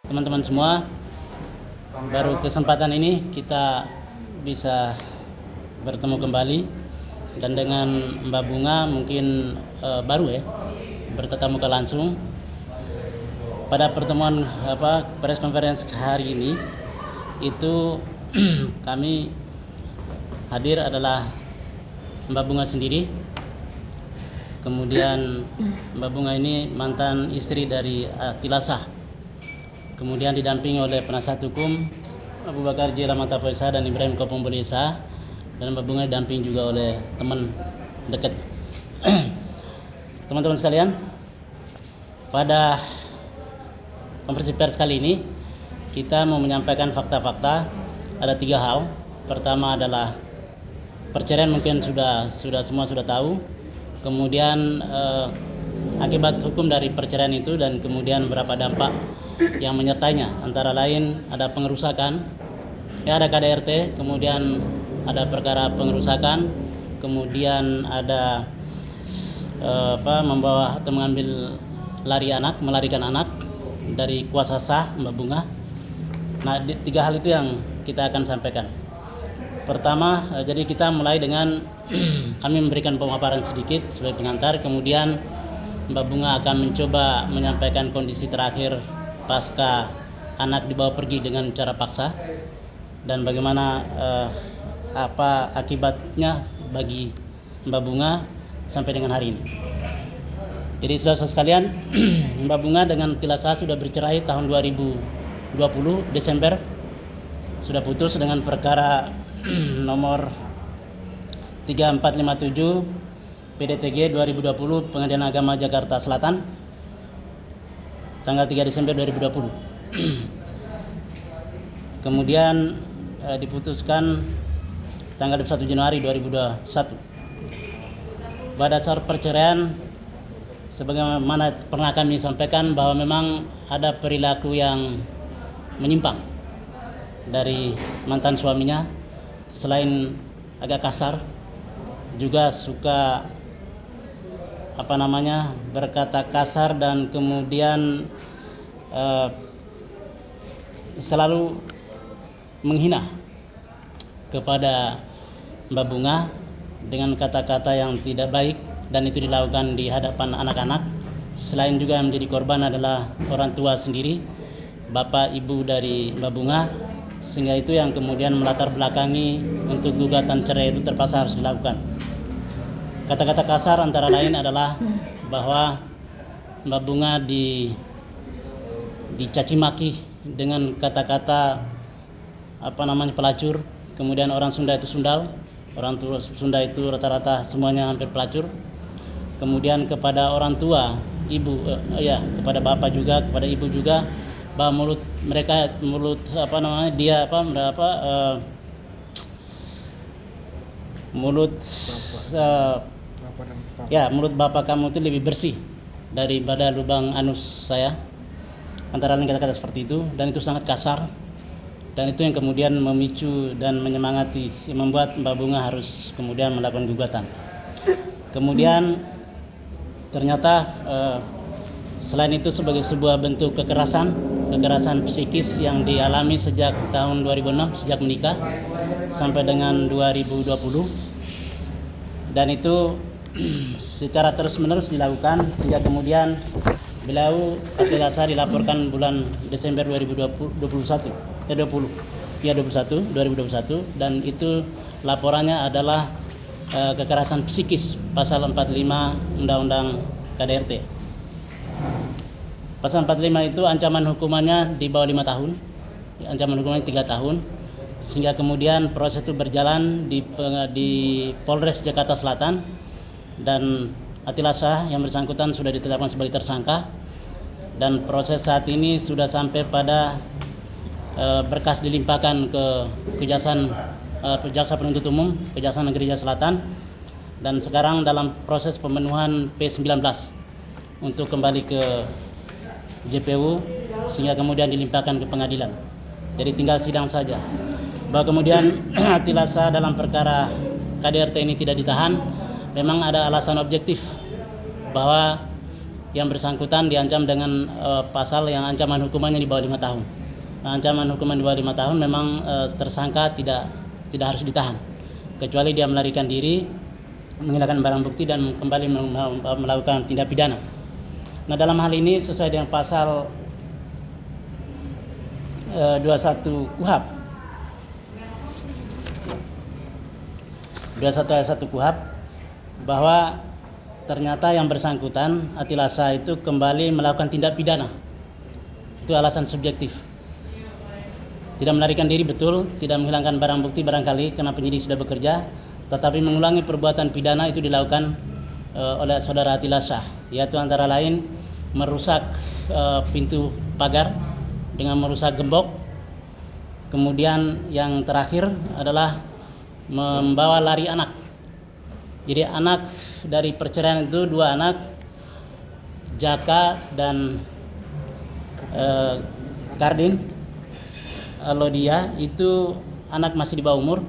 teman-teman semua. Baru kesempatan ini kita bisa bertemu kembali, dan dengan Mbak Bunga mungkin baru bertatap muka langsung. Pada pertemuan press conference hari ini itu kami hadir adalah Mbak Bunga sendiri. Kemudian Mbak Bunga ini mantan istri dari Tilasah. Kemudian didampingi oleh penasihat hukum Abu Bakar J. Lamata Poesa dan Ibrahim Kopong Bolesa, dan Mbak Bunga didamping juga oleh teman dekat. Teman-teman sekalian, pada konferensi pers kali ini kita mau menyampaikan fakta-fakta. Ada 3 hal. Pertama adalah perceraian, mungkin semua sudah tahu. Kemudian akibat hukum dari perceraian itu, dan kemudian berapa dampak yang menyertainya. Antara lain ada pengerusakan, ada KDRT, kemudian ada perkara pengerusakan, kemudian ada membawa atau mengambil melarikan anak dari kuasa sah Mbak Bunga. Nah, 3 hal itu yang kita akan sampaikan. Pertama, jadi kita mulai dengan kami memberikan pemaparan sedikit sebagai pengantar, kemudian Mbak Bunga akan mencoba menyampaikan kondisi terakhir pasca anak dibawa pergi dengan cara paksa, dan bagaimana apa akibatnya bagi Mbak Bunga sampai dengan hari ini. Jadi saudara-saudara sekalian, Mbak Bunga dengan Tilasah sudah bercerai tahun 2020 Desember, sudah putus dengan perkara nomor 3457 PDTG 2020 Pengadilan Agama Jakarta Selatan tanggal 3 Desember 2020. Kemudian diputuskan tanggal 21 Januari 2021. Pada dasar perceraian, sebagaimana pernah kami sampaikan bahwa memang ada perilaku yang menyimpang dari mantan suaminya. Selain agak kasar, juga suka berkata kasar, dan kemudian selalu menghina kepada Mbak Bunga dengan kata-kata yang tidak baik, dan itu dilakukan di hadapan anak-anak. Selain juga yang menjadi korban adalah orang tua sendiri, bapak ibu dari Mbak Bunga, sehingga itu yang kemudian melatar belakangi untuk gugatan cerai itu terpaksa harus dilakukan. Kata-kata kasar antara lain adalah bahwa Mbak Bunga dicaci maki dengan kata-kata pelacur. Kemudian orang Sunda itu sundal, orang tua Sunda itu rata-rata semuanya hampir pelacur. Kemudian kepada orang tua ibu, kepada bapak juga, kepada ibu juga, bahwa mulut bapak kamu itu lebih bersih daripada lubang anus saya, antara lain kata-kata seperti itu, dan itu sangat kasar, dan itu yang kemudian memicu dan menyemangati, membuat Mbak Bunga harus kemudian melakukan gugatan. Kemudian ternyata selain itu sebagai sebuah bentuk kekerasan psikis yang dialami sejak tahun 2006, sejak menikah sampai dengan 2020, dan itu secara terus-menerus dilakukan, sehingga kemudian beliau Tilasah dilaporkan bulan Desember 2021, dan itu laporannya adalah kekerasan psikis pasal 45 Undang-Undang KDRT. Pasal 45 itu ancaman hukumannya di bawah 5 tahun, ancaman hukumannya 3 tahun, sehingga kemudian proses itu berjalan di Polres Jakarta Selatan, dan Tilasah yang bersangkutan sudah ditetapkan sebagai tersangka, dan proses saat ini sudah sampai pada berkas dilimpahkan ke Jaksa Penuntut Umum Kejaksaan Negeri Jakarta Selatan, dan sekarang dalam proses pemenuhan P19 untuk kembali ke JPU, sehingga kemudian dilimpahkan ke pengadilan. Jadi tinggal sidang saja. Bahwa kemudian Tilasah dalam perkara KDRT ini tidak ditahan, memang ada alasan objektif bahwa yang bersangkutan diancam dengan pasal yang ancaman hukumannya di bawah 5 tahun. Nah, ancaman hukuman di bawah 5 tahun memang tersangka tidak harus ditahan, kecuali dia melarikan diri, menghilangkan barang bukti dan kembali melakukan tindak pidana. Nah, dalam hal ini sesuai dengan pasal 21 KUHP 21 ayat 1 KUHP bahwa ternyata yang bersangkutan Atilasa itu kembali melakukan tindak pidana. Itu alasan subjektif. Tidak melarikan diri betul, tidak menghilangkan barang bukti barangkali karena penyidik sudah bekerja, tetapi mengulangi perbuatan pidana itu dilakukan oleh saudara Atilasa, yaitu antara lain merusak pintu pagar dengan merusak gembok. Kemudian yang terakhir adalah membawa lari anak. Jadi anak dari perceraian itu 2 anak, Jaka dan Kardin Alodia, itu anak masih di bawah umur,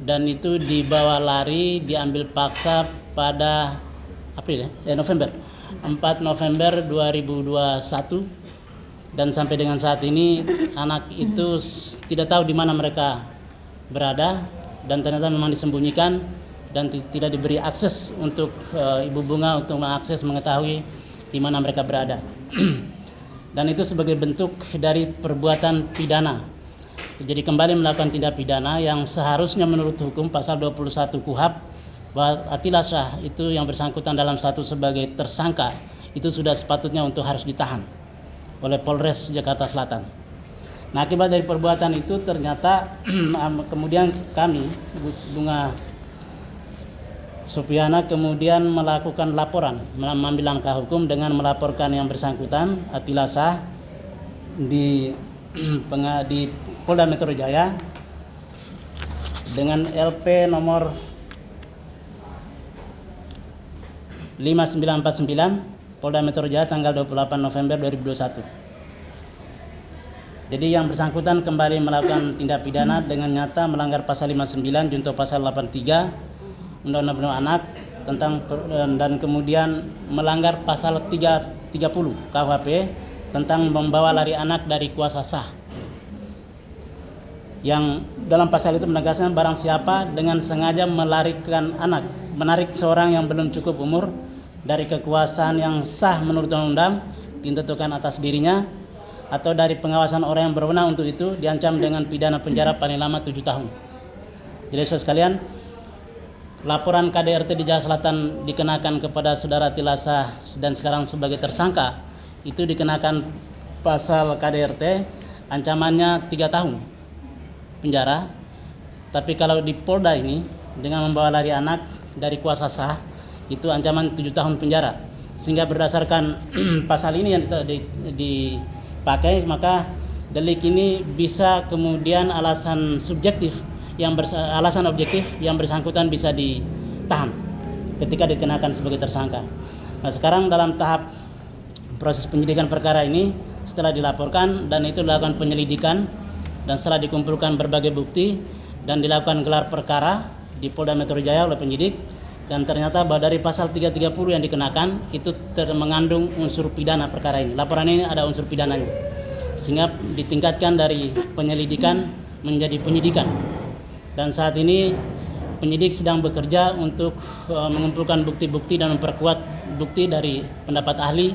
dan itu dibawa lari, diambil paksa pada November 4 November 2021, dan sampai dengan saat ini anak itu tidak tahu di mana mereka berada, dan ternyata memang disembunyikan dan tidak diberi akses untuk Ibu Bunga untuk mengakses mengetahui di mana mereka berada. Dan itu sebagai bentuk dari perbuatan pidana. Jadi kembali melakukan tindak pidana yang seharusnya menurut hukum pasal 21 KUHP bahwa Atilasa itu yang bersangkutan dalam status sebagai tersangka itu sudah sepatutnya untuk harus ditahan oleh Polres Jakarta Selatan. Nah, akibat dari perbuatan itu ternyata kemudian kami, Bunga Supiana, kemudian melakukan laporan, mengambil langkah hukum dengan melaporkan yang bersangkutan Atilasa di Polda Metro Jaya dengan LP nomor 5949 Polda Metro Jaya tanggal 28 November 2021. Jadi yang bersangkutan kembali melakukan tindak pidana dengan nyata melanggar pasal 59 junto pasal 83 Undang-Undang Anak tentang dan kemudian melanggar pasal 30 KUHP tentang membawa lari anak dari kuasa sah. Yang dalam pasal itu menegaskan barang siapa dengan sengaja melarikan anak, menarik seorang yang belum cukup umur dari kekuasaan yang sah menurut undang-undang ditentukan atas dirinya atau dari pengawasan orang yang berwenang untuk itu diancam dengan pidana penjara paling lama 7 tahun. Jadi saudara sekalian, laporan KDRT di Jakarta Selatan dikenakan kepada saudara Atilasa dan sekarang sebagai tersangka itu dikenakan pasal KDRT ancamannya 3 tahun penjara. Tapi kalau di Polda ini dengan membawa lari anak dari kuasa sah itu ancaman 7 tahun penjara. Sehingga berdasarkan pasal ini yang dipakai, maka delik ini bisa kemudian alasan objektif yang bersangkutan bisa ditahan ketika dikenakan sebagai tersangka. Nah, sekarang dalam tahap proses penyidikan perkara ini setelah dilaporkan dan itu dilakukan penyelidikan dan setelah dikumpulkan berbagai bukti dan dilakukan gelar perkara di Polda Metro Jaya oleh penyidik, dan ternyata bahwa dari pasal 330 yang dikenakan itu mengandung unsur pidana perkara ini. Laporan ini ada unsur pidananya, sehingga ditingkatkan dari penyelidikan menjadi penyidikan. Dan saat ini penyidik sedang bekerja untuk mengumpulkan bukti-bukti dan memperkuat bukti dari pendapat ahli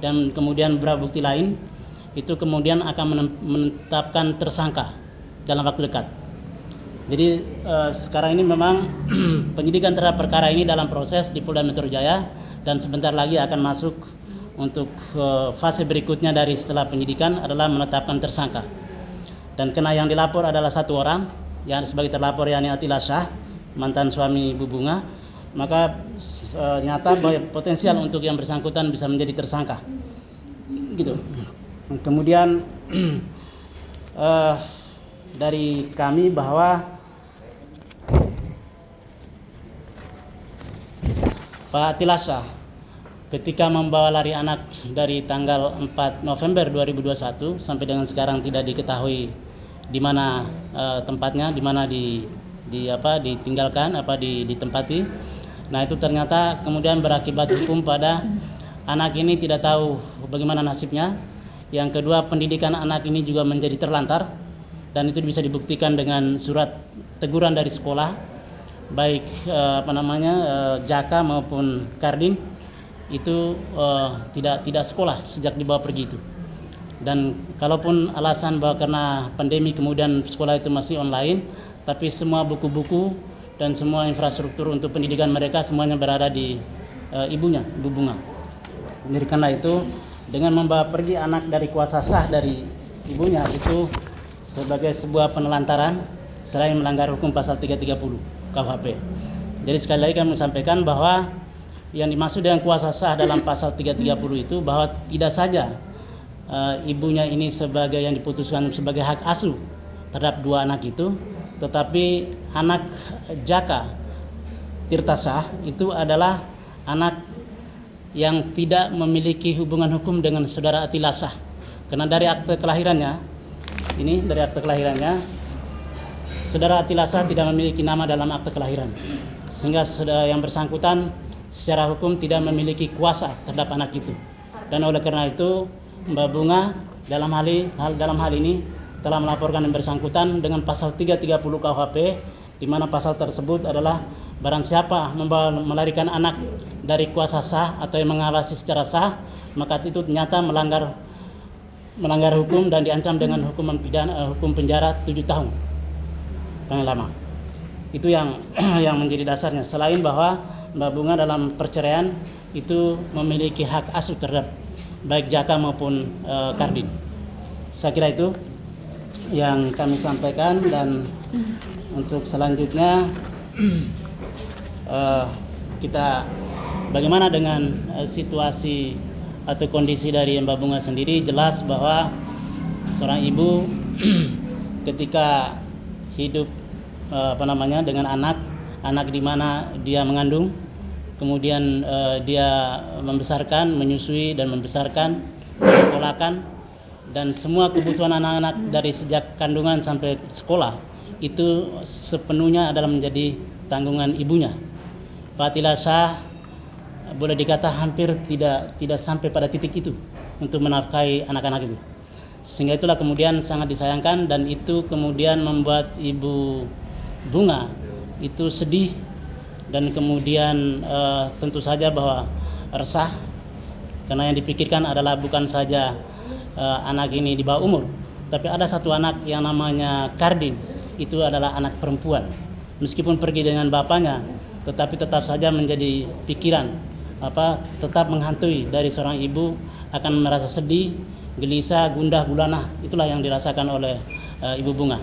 dan kemudian beberapa bukti lain. Itu kemudian akan menetapkan tersangka dalam waktu dekat. Jadi sekarang ini memang penyidikan terhadap perkara ini dalam proses di Polda Metro Jaya dan sebentar lagi akan masuk untuk fase berikutnya dari setelah penyidikan adalah menetapkan tersangka. Dan kena yang dilapor adalah 1 orang yang sebagai terlapor, yakni Atilasa, mantan suami Ibu Bunga, maka nyata bahwa potensial untuk yang bersangkutan bisa menjadi tersangka. Gitu. Kemudian dari kami bahwa Pak Atilasa ketika membawa lari anak dari tanggal 4 November 2021 sampai dengan sekarang tidak diketahui di mana tempatnya, di mana ditinggalkan, ditempati. Nah, itu ternyata kemudian berakibat hukum pada anak ini tidak tahu bagaimana nasibnya. Yang kedua, pendidikan anak ini juga menjadi terlantar, dan itu bisa dibuktikan dengan surat teguran dari sekolah, baik Jaka maupun Kardin itu tidak sekolah sejak dibawa pergi itu. Dan kalaupun alasan bahwa karena pandemi kemudian sekolah itu masih online, tapi semua buku-buku dan semua infrastruktur untuk pendidikan mereka semuanya berada di Ibu Bunga. Jadi karena itu dengan membawa pergi anak dari kuasa sah dari ibunya itu sebagai sebuah penelantaran selain melanggar hukum pasal 330 KUHP. Jadi sekali lagi kami sampaikan bahwa yang dimaksud dengan kuasa sah dalam pasal 330 itu bahwa tidak saja ibunya ini sebagai yang diputuskan sebagai hak asuh terhadap dua anak itu, tetapi anak Jaka Tirtasah itu adalah anak yang tidak memiliki hubungan hukum dengan saudara Atilasah, karena dari akte kelahirannya saudara Atilasah tidak memiliki nama dalam akte kelahiran, sehingga saudara yang bersangkutan secara hukum tidak memiliki kuasa terhadap anak itu. Dan oleh karena itu Mbak Bunga dalam hal ini telah melaporkan yang bersangkutan dengan pasal 330 KUHP, di mana pasal tersebut adalah barang siapa melarikan anak dari kuasa sah atau yang mengawasi secara sah, maka itu ternyata melanggar hukum dan diancam dengan hukum penjara 7 tahun paling lama. Itu yang menjadi dasarnya. Selain bahwa Mbak Bunga dalam perceraian itu memiliki hak asuh terhadap baik Jaka maupun Kardin. Saya kira itu yang kami sampaikan, dan untuk selanjutnya kita bagaimana dengan situasi atau kondisi dari Mbak Bunga sendiri. Jelas bahwa seorang ibu ketika hidup dengan anak di mana dia mengandung, kemudian dia membesarkan, menyusui dan membesarkan, menyekolahkan, dan semua kebutuhan anak-anak dari sejak kandungan sampai sekolah itu sepenuhnya adalah menjadi tanggungan ibunya. Pak Atilasah boleh dikata hampir tidak sampai pada titik itu untuk menafkahi anak-anak itu, sehingga itulah kemudian sangat disayangkan, dan itu kemudian membuat Ibu Bunga itu sedih. Dan kemudian tentu saja bahwa resah, karena yang dipikirkan adalah bukan saja anak ini di bawah umur, tapi ada satu anak yang namanya Kardin, itu adalah anak perempuan. Meskipun pergi dengan bapaknya, tetapi tetap saja menjadi pikiran tetap menghantui dari seorang ibu, akan merasa sedih, gelisah, gundah gulana. Itulah yang dirasakan oleh Ibu Bunga.